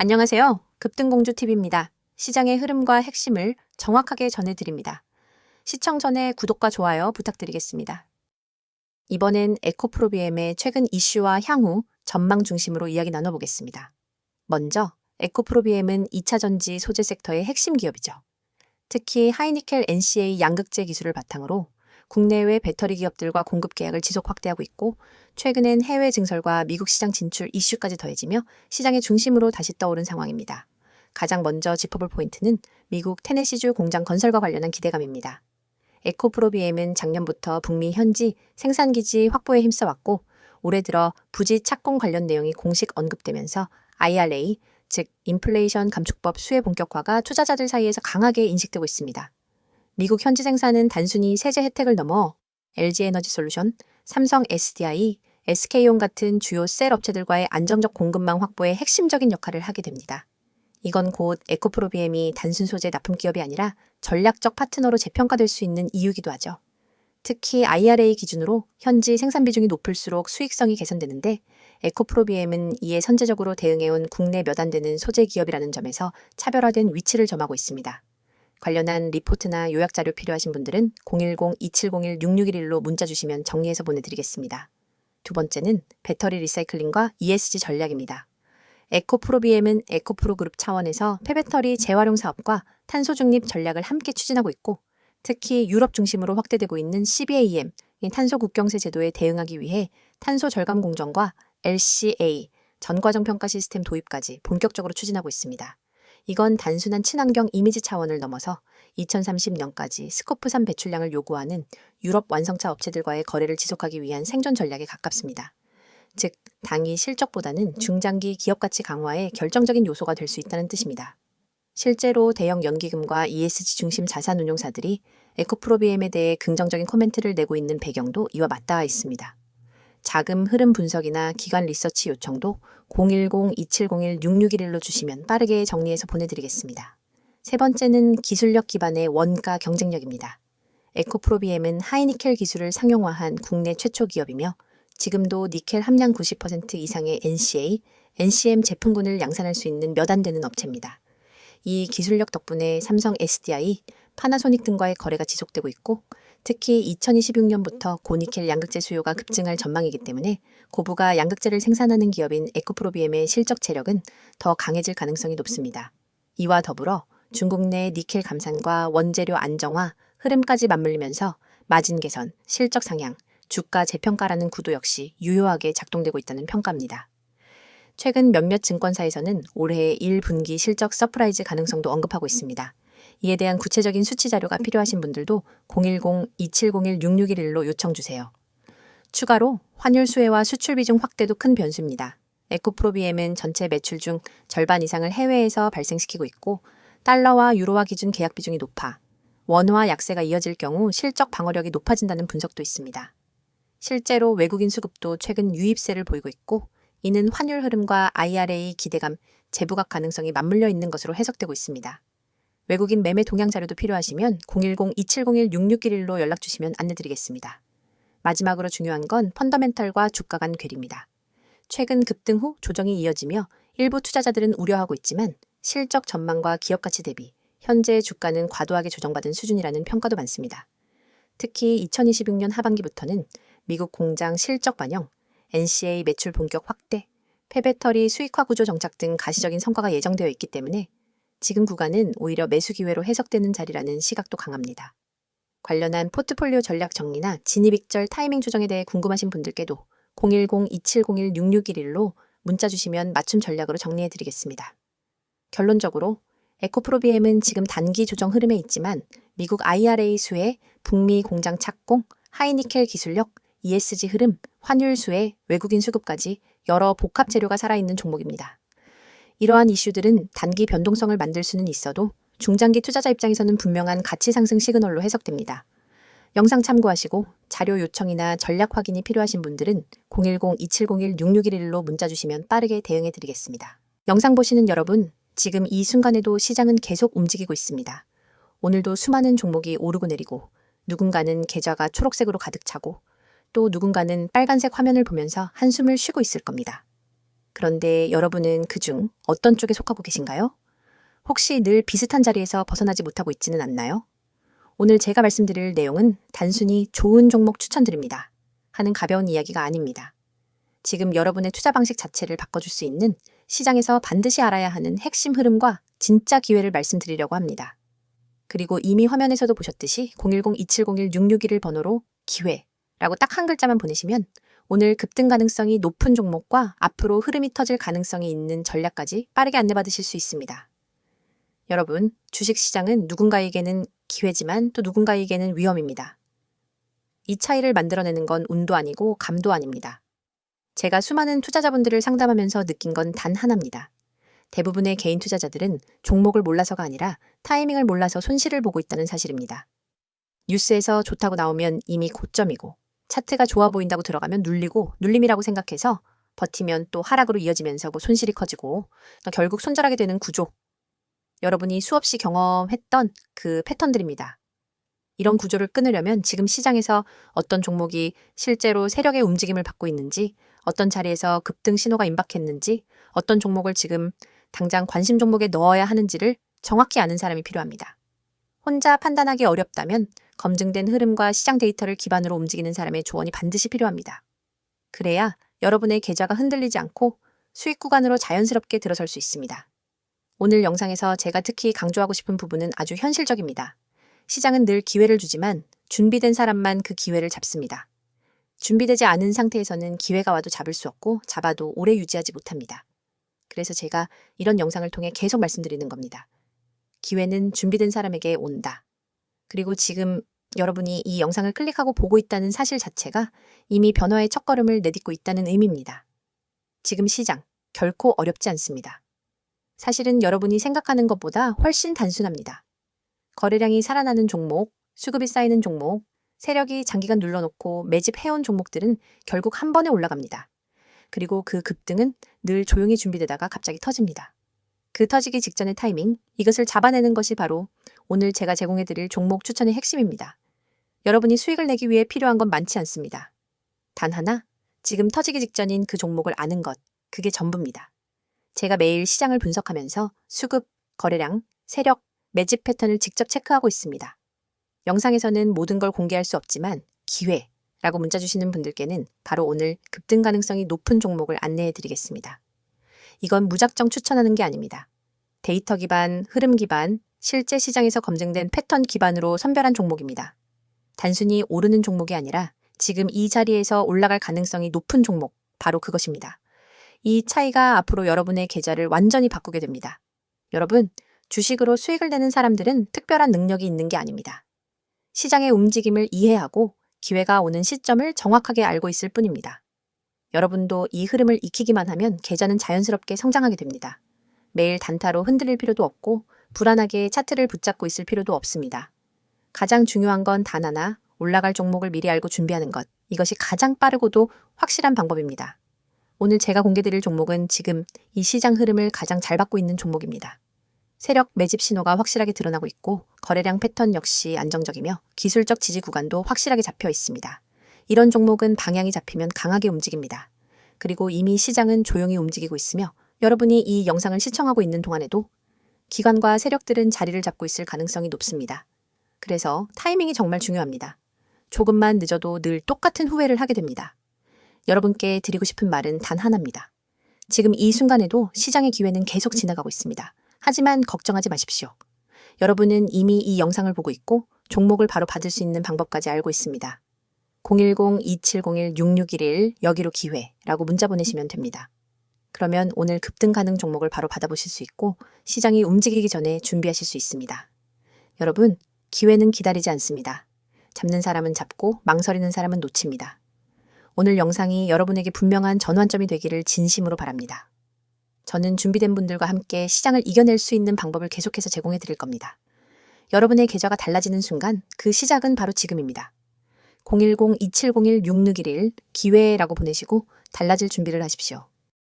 안녕하세요. 급등공주TV입니다. 시장의 흐름과 핵심을 정확하게 전해드립니다. 시청 전에 구독과 좋아요 부탁드리겠습니다. 이번엔 에코프로비엠의 최근 이슈와 향후 전망 중심으로 이야기 나눠보겠습니다. 먼저 에코프로비엠은 2차 전지 소재 섹터의 핵심 기업이죠. 특히 하이니켈 NCA 양극재 기술을 바탕으로 국내외 배터리 기업들과 공급 계약을 지속 확대하고 있고, 최근엔 해외 증설과 미국 시장 진출 이슈까지 더해지며 시장의 중심으로 다시 떠오른 상황입니다. 가장 먼저 짚어볼 포인트는 미국 테네시주 공장 건설과 관련한 기대감입니다. 에코프로비엠은 작년부터 북미 현지 생산기지 확보에 힘써왔고, 올해 들어 부지 착공 관련 내용이 공식 언급되면서 IRA, 즉 인플레이션 감축법 수혜 본격화가 투자자들 사이에서 강하게 인식되고 있습니다. 미국 현지 생산은 단순히 세제 혜택을 넘어 LG에너지솔루션, 삼성 SDI, SK온 같은 주요 셀 업체들과의 안정적 공급망 확보에 핵심적인 역할을 하게 됩니다. 이건 곧 에코프로비엠이 단순 소재 납품 기업이 아니라 전략적 파트너로 재평가될 수 있는 이유이기도 하죠. 특히 IRA 기준으로 현지 생산 비중이 높을수록 수익성이 개선되는데, 에코프로비엠은 이에 선제적으로 대응해온 국내 몇 안 되는 소재 기업이라는 점에서 차별화된 위치를 점하고 있습니다. 관련한 리포트나 요약 자료 필요하신 분들은 010-2701-6611로 문자 주시면 정리해서 보내드리겠습니다. 두 번째는 배터리 리사이클링과 ESG 전략입니다. 에코프로비엠은 에코프로 그룹 차원에서 폐배터리 재활용 사업과 탄소 중립 전략을 함께 추진하고 있고, 특히 유럽 중심으로 확대되고 있는 CBAM, 탄소 국경세 제도에 대응하기 위해 탄소 절감 공정과 LCA, 전과정 평가 시스템 도입까지 본격적으로 추진하고 있습니다. 이건 단순한 친환경 이미지 차원을 넘어서 2030년까지 스코프 3 배출량을 요구하는 유럽 완성차 업체들과의 거래를 지속하기 위한 생존 전략에 가깝습니다. 즉, 당이 실적보다는 중장기 기업 가치 강화에 결정적인 요소가 될 수 있다는 뜻입니다. 실제로 대형 연기금과 ESG 중심 자산운용사들이 에코프로비엠에 대해 긍정적인 코멘트를 내고 있는 배경도 이와 맞닿아 있습니다. 자금 흐름 분석이나 기관 리서치 요청도 010-2701-6611로 주시면 빠르게 정리해서 보내드리겠습니다. 세 번째는 기술력 기반의 원가 경쟁력입니다. 에코프로비엠은 하이니켈 기술을 상용화한 국내 최초 기업이며, 지금도 니켈 함량 90% 이상의 NCA, NCM 제품군을 양산할 수 있는 몇 안 되는 업체입니다. 이 기술력 덕분에 삼성 SDI, 파나소닉 등과의 거래가 지속되고 있고, 특히 2026년부터 고니켈 양극재 수요가 급증할 전망이기 때문에 고부가 양극재를 생산하는 기업인 에코프로비엠의 실적 체력은 더 강해질 가능성이 높습니다. 이와 더불어 중국 내 니켈 감산과 원재료 안정화, 흐름까지 맞물리면서 마진 개선, 실적 상향, 주가 재평가라는 구도 역시 유효하게 작동되고 있다는 평가입니다. 최근 몇몇 증권사에서는 올해 1분기 실적 서프라이즈 가능성도 언급하고 있습니다. 이에 대한 구체적인 수치 자료가 필요하신 분들도 010-2701-6611로 요청 주세요. 추가로 환율 수혜와 수출 비중 확대도 큰 변수입니다. 에코프로비엠은 전체 매출 중 절반 이상을 해외에서 발생시키고 있고, 달러와 유로화 기준 계약 비중이 높아 원화 약세가 이어질 경우 실적 방어력이 높아진다는 분석도 있습니다. 실제로 외국인 수급도 최근 유입세를 보이고 있고, 이는 환율 흐름과 IRA 기대감, 재부각 가능성이 맞물려 있는 것으로 해석되고 있습니다. 외국인 매매 동향 자료도 필요하시면 010-2701-6611로 연락 주시면 안내드리겠습니다. 마지막으로 중요한 건 펀더멘털과 주가 간 괴리입니다. 최근 급등 후 조정이 이어지며 일부 투자자들은 우려하고 있지만, 실적 전망과 기업 가치 대비 현재 주가는 과도하게 조정받은 수준이라는 평가도 많습니다. 특히 2026년 하반기부터는 미국 공장 실적 반영, NCA 매출 본격 확대, 폐배터리 수익화 구조 정착 등 가시적인 성과가 예정되어 있기 때문에 지금 구간은 오히려 매수 기회로 해석되는 자리라는 시각도 강합니다. 관련한 포트폴리오 전략 정리나 진입익절 타이밍 조정에 대해 궁금하신 분들께도 010-2701-6611로 문자 주시면 맞춤 전략으로 정리해드리겠습니다. 결론적으로 에코프로비엠은 지금 단기 조정 흐름에 있지만, 미국 IRA 수혜, 북미 공장 착공, 하이니켈 기술력, ESG 흐름, 환율 수혜, 외국인 수급까지 여러 복합 재료가 살아있는 종목입니다. 이러한 이슈들은 단기 변동성을 만들 수는 있어도 중장기 투자자 입장에서는 분명한 가치 상승 시그널로 해석됩니다. 영상 참고하시고 자료 요청이나 전략 확인이 필요하신 분들은 010-2701-6611로 문자 주시면 빠르게 대응해 드리겠습니다. 영상 보시는 여러분, 지금 이 순간에도 시장은 계속 움직이고 있습니다. 오늘도 수많은 종목이 오르고 내리고, 누군가는 계좌가 초록색으로 가득 차고, 또 누군가는 빨간색 화면을 보면서 한숨을 쉬고 있을 겁니다. 그런데 여러분은 그중 어떤 쪽에 속하고 계신가요? 혹시 늘 비슷한 자리에서 벗어나지 못하고 있지는 않나요? 오늘 제가 말씀드릴 내용은 단순히 좋은 종목 추천드립니다 하는 가벼운 이야기가 아닙니다. 지금 여러분의 투자 방식 자체를 바꿔줄 수 있는 시장에서 반드시 알아야 하는 핵심 흐름과 진짜 기회를 말씀드리려고 합니다. 그리고 이미 화면에서도 보셨듯이 010-2701-661을 번호로 기회라고 딱 한 글자만 보내시면 오늘 급등 가능성이 높은 종목과 앞으로 흐름이 터질 가능성이 있는 전략까지 빠르게 안내받으실 수 있습니다. 여러분, 주식시장은 누군가에게는 기회지만 또 누군가에게는 위험입니다. 이 차이를 만들어내는 건 운도 아니고 감도 아닙니다. 제가 수많은 투자자분들을 상담하면서 느낀 건 단 하나입니다. 대부분의 개인 투자자들은 종목을 몰라서가 아니라 타이밍을 몰라서 손실을 보고 있다는 사실입니다. 뉴스에서 좋다고 나오면 이미 고점이고 차트가 좋아 보인다고 들어가면 눌리고 눌림이라고 생각해서 버티면 또 하락으로 이어지면서 손실이 커지고 결국 손절하게 되는 구조. 여러분이 수없이 경험했던 그 패턴들입니다. 이런 구조를 끊으려면 지금 시장에서 어떤 종목이 실제로 세력의 움직임을 받고 있는지, 어떤 자리에서 급등 신호가 임박했는지, 어떤 종목을 지금 당장 관심 종목에 넣어야 하는지를 정확히 아는 사람이 필요합니다. 혼자 판단하기 어렵다면 검증된 흐름과 시장 데이터를 기반으로 움직이는 사람의 조언이 반드시 필요합니다. 그래야 여러분의 계좌가 흔들리지 않고 수익 구간으로 자연스럽게 들어설 수 있습니다. 오늘 영상에서 제가 특히 강조하고 싶은 부분은 아주 현실적입니다. 시장은 늘 기회를 주지만 준비된 사람만 그 기회를 잡습니다. 준비되지 않은 상태에서는 기회가 와도 잡을 수 없고 잡아도 오래 유지하지 못합니다. 그래서 제가 이런 영상을 통해 계속 말씀드리는 겁니다. 기회는 준비된 사람에게 온다. 그리고 지금 여러분이 이 영상을 클릭하고 보고 있다는 사실 자체가 이미 변화의 첫걸음을 내딛고 있다는 의미입니다. 지금 시장 결코 어렵지 않습니다. 사실은 여러분이 생각하는 것보다 훨씬 단순합니다. 거래량이 살아나는 종목, 수급이 쌓이는 종목, 세력이 장기간 눌러놓고 매집해온 종목들은 결국 한 번에 올라갑니다. 그리고 그 급등은 늘 조용히 준비되다가 갑자기 터집니다. 그 터지기 직전의 타이밍, 이것을 잡아내는 것이 바로 오늘 제가 제공해드릴 종목 추천의 핵심입니다. 여러분이 수익을 내기 위해 필요한 건 많지 않습니다. 단 하나, 지금 터지기 직전인 그 종목을 아는 것, 그게 전부입니다. 제가 매일 시장을 분석하면서 수급, 거래량, 세력, 매집 패턴을 직접 체크하고 있습니다. 영상에서는 모든 걸 공개할 수 없지만 기회라고 문자 주시는 분들께는 바로 오늘 급등 가능성이 높은 종목을 안내해 드리겠습니다. 이건 무작정 추천하는 게 아닙니다. 데이터 기반, 흐름 기반, 실제 시장에서 검증된 패턴 기반으로 선별한 종목입니다. 단순히 오르는 종목이 아니라 지금 이 자리에서 올라갈 가능성이 높은 종목, 바로 그것입니다. 이 차이가 앞으로 여러분의 계좌를 완전히 바꾸게 됩니다. 여러분, 주식으로 수익을 내는 사람들은 특별한 능력이 있는 게 아닙니다. 시장의 움직임을 이해하고 기회가 오는 시점을 정확하게 알고 있을 뿐입니다. 여러분도 이 흐름을 익히기만 하면 계좌는 자연스럽게 성장하게 됩니다. 매일 단타로 흔들릴 필요도 없고 불안하게 차트를 붙잡고 있을 필요도 없습니다. 가장 중요한 건 단 하나, 올라갈 종목을 미리 알고 준비하는 것. 이것이 가장 빠르고도 확실한 방법입니다. 오늘 제가 공개드릴 종목은 지금 이 시장 흐름을 가장 잘 받고 있는 종목입니다. 세력 매집 신호가 확실하게 드러나고 있고 거래량 패턴 역시 안정적이며 기술적 지지 구간도 확실하게 잡혀 있습니다. 이런 종목은 방향이 잡히면 강하게 움직입니다. 그리고 이미 시장은 조용히 움직이고 있으며 여러분이 이 영상을 시청하고 있는 동안에도 기관과 세력들은 자리를 잡고 있을 가능성이 높습니다. 그래서 타이밍이 정말 중요합니다. 조금만 늦어도 늘 똑같은 후회를 하게 됩니다. 여러분께 드리고 싶은 말은 단 하나입니다. 지금 이 순간에도 시장의 기회는 계속 지나가고 있습니다. 하지만 걱정하지 마십시오. 여러분은 이미 이 영상을 보고 있고 종목을 바로 받을 수 있는 방법까지 알고 있습니다. 010-2701-6611 여기로 기회라고 문자 보내시면 됩니다. 그러면 오늘 급등 가능 종목을 바로 받아보실 수 있고 시장이 움직이기 전에 준비하실 수 있습니다. 여러분, 기회는 기다리지 않습니다. 잡는 사람은 잡고 망설이는 사람은 놓칩니다. 오늘 영상이 여러분에게 분명한 전환점이 되기를 진심으로 바랍니다. 저는 준비된 분들과 함께 시장을 이겨낼 수 있는 방법을 계속해서 제공해 드릴 겁니다. 여러분의 계좌가 달라지는 순간 그 시작은 바로 지금입니다. 010-2701-6611 기회라고 보내시고 달라질 준비를 하십시오.